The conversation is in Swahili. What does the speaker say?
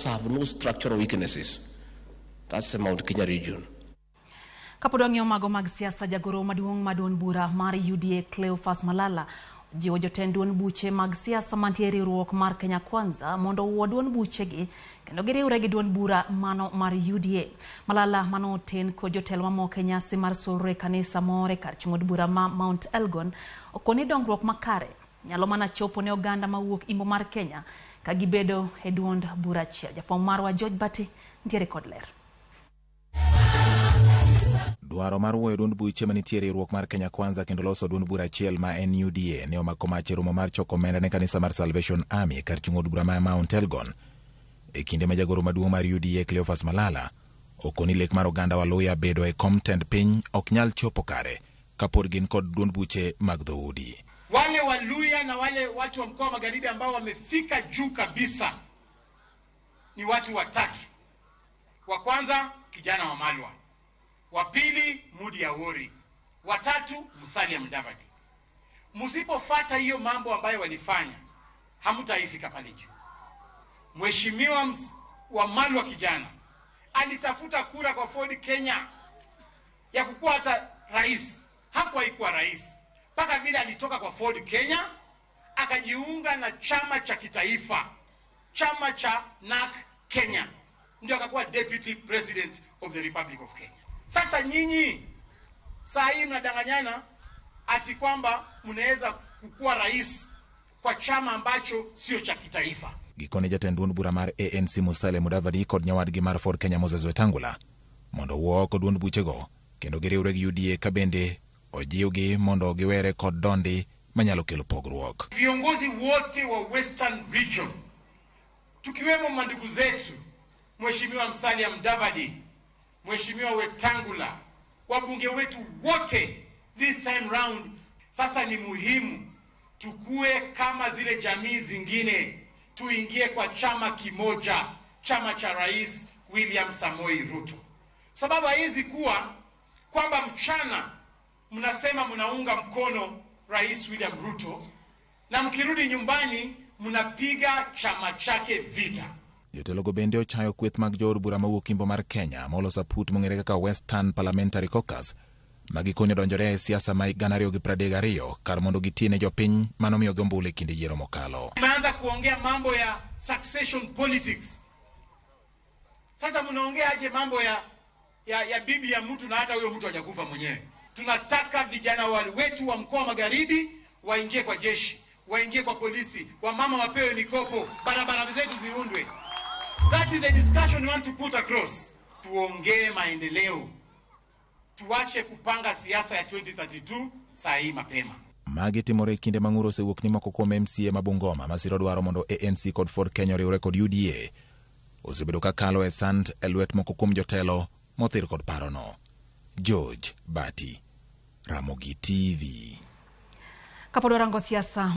also have no structural weaknesses. That's the Mount Kenya region. Kapodong mago mag siasa jagoro maduong madon bura mar UDA Cleophas Malala jiwo jotend buche mag siasa mantie riwruok mar Kenya Kwanza mondo wuodon buchegi kendo giriwre gi duond bura mano mar UDA. Malala mano ten ko jotelo mamoko nyasi mar solre kanisa more kar chungod bura ma Mount Elgon okoni dongruok makare nyalo mana chopo ne oganda mawuok imbo mar Kenya ka gibedo e duond bura achiel. Jafwambo marwa George Bati ntiere kod ler. Dwaro mar wuoyo duond buche manitiere riwruok mar Kenya Kwanza kendo loso duond bura achiel ma en UDA ne omako mach romo mar choko omenda ne kanisa mar Salvation Army kar chungod bura ma Mount Elgon. E kinde ma jagoro maduong mar UDA Cleophas Malala okoni lek mar oganda Waluya bedo e kom tend piny ok nyal chopo kare kapod gin kod duond buche mag dhoudi. Wale Waluya na wale watu wa mkoa magharibi ambao wamefika juu kabisa ni watu watatu. Wa kwanza kijana wa Malwa, wa pili Mudi ya Wori, wa tatu Musalia Mudavadi. Msipofuata hiyo mambo ambayo walifanya hamtaifika pale juu. Mheshimiwa wa Malwa kijana alitafuta kura kwa Ford Kenya ya kukuwa hata rais. Hakuwahi kuwa rais mpaka vile alitoka kwa Ford Kenya akajiunga na chama cha kitaifa, chama cha NAK Kenya, ndio akakuwa deputy president of the Republic of Kenya. Sasa nyinyi saa hii mnadanganyana ati kwamba mnaweza kukuwa rais kwa chama ambacho sio cha kitaifa. Gikone jatend duond bura mar ANC Musalia Mudavadi kod nyawadgi mar Ford Kenya Moses Wetangula mondo wuo kod duond buchego kendo giriwre gi UDA ka bende ojiwgi mondo giwere kod dondi manyalo kelo pogruok. Viongozi wote wa Western Region tukiwemo mandugu zetu Mheshimiwa Musalia Mudavadi, Mheshimiwa Wetangula, wabunge wetu wote this time round, sasa ni muhimu tukue kama zile jamii zingine, tuingie kwa chama kimoja, chama cha Rais William Samoei Ruto. Sababu hizi kuwa kwamba mchana mnasema mnaunga mkono Rais William Ruto na mkirudi nyumbani mnapiga chama chake vita. Jotelogo bende ochayo kweth mag jood bura mawuok imbo mar Kenya moloso put mong'ere kaka Western Parliamentary Caucus magikonyo donjore e siasa ma 2032 kar mondo gitine jopiny manomiyo gombule kinde yiero mokalo. Tumeanza kuongea mambo ya succession politics. Sasa mnaongea aje mambo ya bibi ya mtu na hata huyo mtu hajakufa mwenyewe. Tunataka vijana wale wetu wa mkoa magharibi waingie kwa jeshi, waingie kwa polisi, wamama wapewe mikopo, barabara zetu ziundwe. That is the discussion we want to put across. Tuongee maendeleo. Tuache kupanga siasa ya 2032 saa hii mapema. Magi timore kinde mang'uro osewuok ni moko kuom MCA ma Bungoma masiro dwaro mondo ANC kod Ford Kenya riwre kod UDA osebedo ka kalo e sand e lwet moko kuom jotelo mothir kod parono. George Bati, Ramogi TV. Kapodora ngo siasa